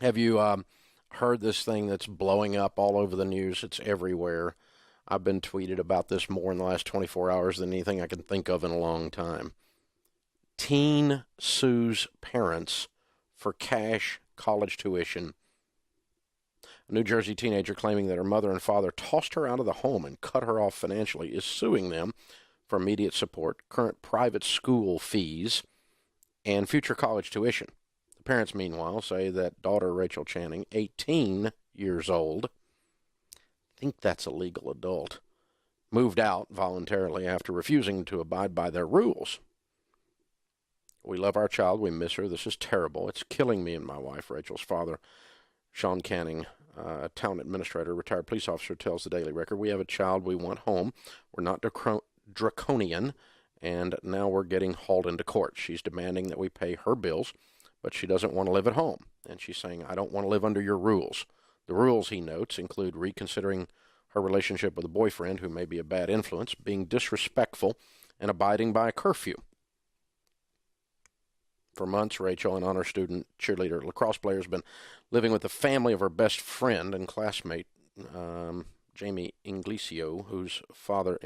Have you heard this thing that's blowing up all over the news? It's everywhere. I've been tweeted about this more in the last 24 hours than anything I can think of in a long time. Teen sues parents for cash college tuition. A New Jersey teenager claiming that her mother and father tossed her out of the home and cut her off financially is suing them for immediate support, current private school fees, and future college tuition. The parents, meanwhile, say that daughter Rachel Channing, 18 years old, I think that's a legal adult, moved out voluntarily after refusing to abide by their rules. We love our child. We miss her. This is terrible. It's killing me and my wife. Rachel's father, Sean Canning, a town administrator, retired police officer, tells the Daily Record, we have a child. We want home. We're not draconian, and now we're getting hauled into court. She's demanding that we pay her bills, but she doesn't want to live at home. And she's saying, I don't want to live under your rules. The rules, he notes, include reconsidering her relationship with a boyfriend who may be a bad influence, being disrespectful, and abiding by a curfew. For months, Rachel, an honor student, cheerleader, lacrosse player, has been living with the family of her best friend and classmate, Jamie Inglesino, whose father,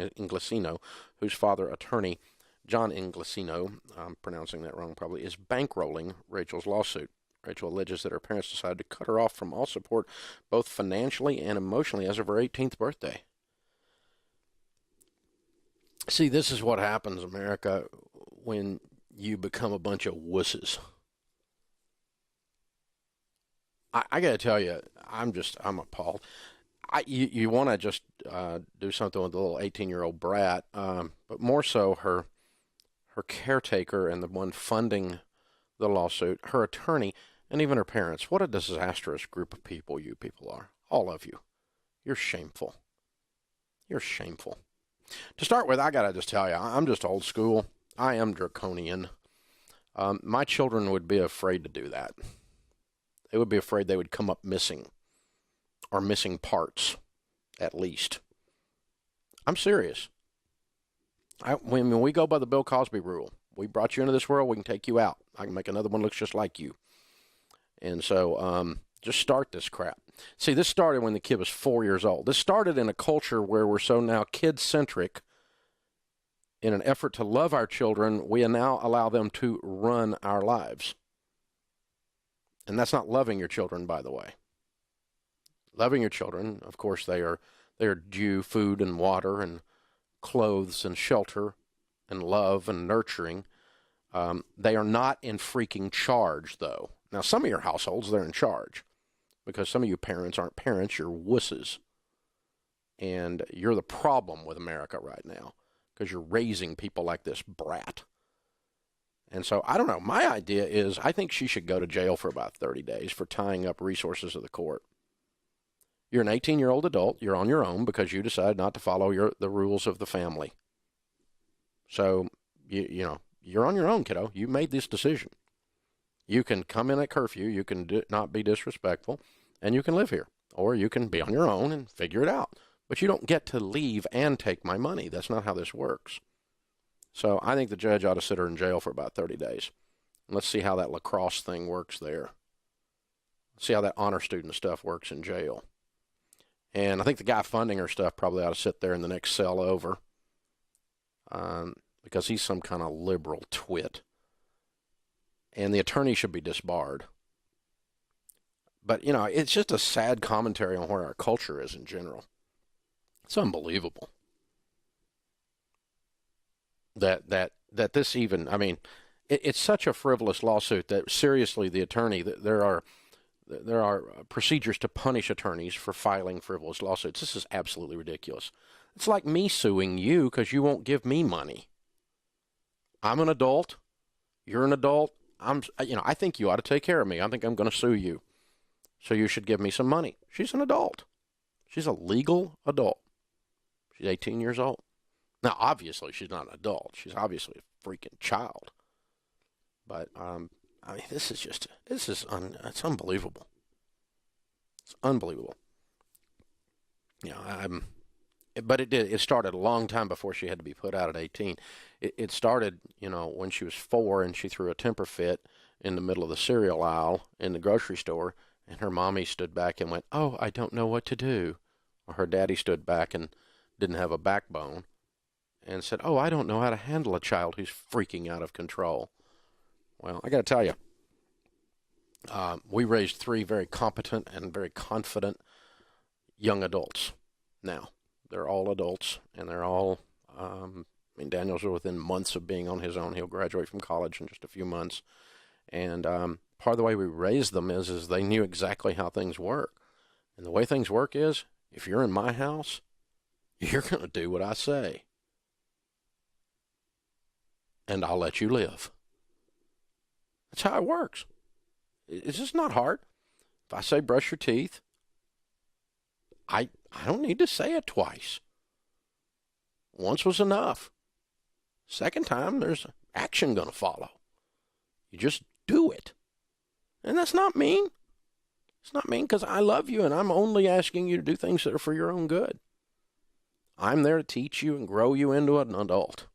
attorney John Inglesino, I'm pronouncing that wrong probably, is bankrolling Rachel's lawsuit. Rachel alleges that her parents decided to cut her off from all support, both financially and emotionally, as of her 18th birthday. See, this is what happens, America, when you become a bunch of wusses. I got to tell you, I'm appalled. You want to just do something with the little 18-year-old brat, but more so her caretaker and the one funding the lawsuit, her attorney, and even her parents. What a disastrous group of people you people are. All of you. You're shameful. You're shameful. To start with, I got to just tell you, I'm just old school. I am draconian. My children would be afraid to do that. They would be afraid they would come up missing, or missing parts, at least. I'm serious. When we go by the Bill Cosby rule, we brought you into this world, we can take you out. I can make another one that looks just like you. And so just start this crap. See, this started when the kid was 4 years old. This started in a culture where we're so now kid-centric. In an effort to love our children, we now allow them to run our lives. And that's not loving your children, by the way. Loving your children, of course, they are due food and water and clothes and shelter and love and nurturing. They are not in freaking charge, though. Now, some of your households, they're in charge because some of you parents aren't parents, you're wusses. And you're the problem with America right now because you're raising people like this brat. And so, I don't know. My idea is I think she should go to jail for about 30 days for tying up resources of the court. You're an 18-year-old adult. You're on your own because you decided not to follow the rules of the family. So, you're on your own, kiddo. You made this decision. You can come in at curfew. You can not be disrespectful, and you can live here. Or you can be on your own and figure it out. But you don't get to leave and take my money. That's not how this works. So I think the judge ought to sit her in jail for about 30 days. And let's see how that lacrosse thing works there. See how that honor student stuff works in jail. And I think the guy funding her stuff probably ought to sit there in the next cell over. Because he's some kind of liberal twit. And the attorney should be disbarred. But, it's just a sad commentary on where our culture is in general. It's unbelievable. That this even, it's such a frivolous lawsuit that seriously the attorney, there are procedures to punish attorneys for filing frivolous lawsuits. This is absolutely ridiculous. It's like me suing you because you won't give me money. I'm an adult. You're an adult. I think you ought to take care of me. I think I'm going to sue you. So you should give me some money. She's an adult. She's a legal adult. She's 18 years old. Now, obviously, she's not an adult. She's obviously a freaking child. But, it's unbelievable. It's unbelievable. But it started a long time before she had to be put out at 18. It started, when she was 4 and she threw a temper fit in the middle of the cereal aisle in the grocery store And her mommy stood back and went, "Oh, I don't know what to do." Or her daddy stood back and didn't have a backbone and said, "Oh, I don't know how to handle a child who's freaking out of control." Well, I got to tell you, we raised three very competent and very confident young adults. Now, they're all adults, and they're all, Daniel's within months of being on his own. He'll graduate from college in just a few months. And part of the way we raised them is they knew exactly how things work. And the way things work is, if you're in my house, you're going to do what I say. And I'll let you live. That's how it works. It's just not hard. If I say brush your teeth, I don't need to say it twice. Once was enough. Second time, there's action going to follow. You just do it. And that's not mean. It's not mean because I love you and I'm only asking you to do things that are for your own good. I'm there to teach you and grow you into an adult.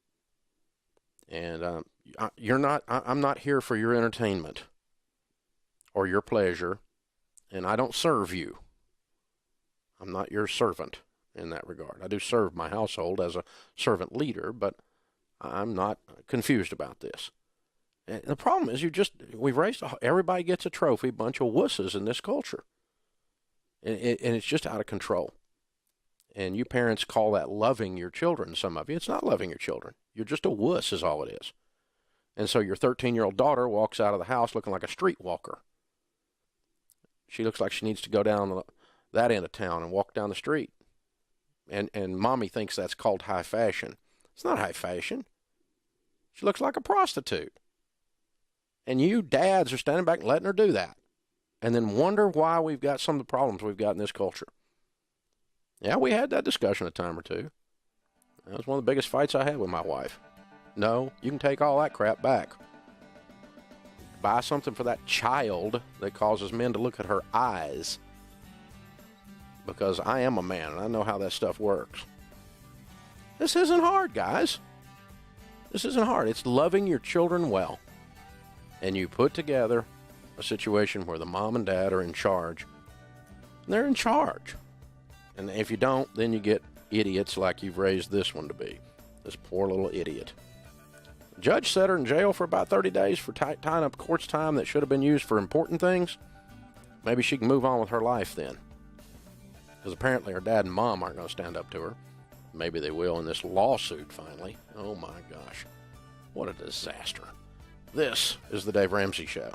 And I'm not here for your entertainment or your pleasure, and I don't serve you. I'm not your servant in that regard. I do serve my household as a servant leader, but I'm not confused about this. And the problem is we've raised, everybody gets a trophy, bunch of wusses in this culture. And it's just out of control. And you parents call that loving your children, some of you. It's not loving your children. You're just a wuss is all it is. And so your 13-year-old daughter walks out of the house looking like a streetwalker. She looks like she needs to go down that end of town and walk down the street. And mommy thinks that's called high fashion. It's not high fashion. She looks like a prostitute. And you dads are standing back and letting her do that. And then wonder why we've got some of the problems we've got in this culture. Yeah, we had that discussion a time or two. That was one of the biggest fights I had with my wife. No, you can take all that crap back. Buy something for that child that causes men to look at her eyes. Because I am a man and I know how that stuff works. This isn't hard, guys. This isn't hard. It's loving your children well. And you put together a situation where the mom and dad are in charge. And they're in charge. And if you don't, then you get idiots like you've raised this one to be. This poor little idiot. The judge set her in jail for about 30 days for tying up court's time that should have been used for important things. Maybe she can move on with her life then. Because apparently her dad and mom aren't going to stand up to her. Maybe they will in this lawsuit finally. Oh my gosh. What a disaster. This is the Dave Ramsey Show.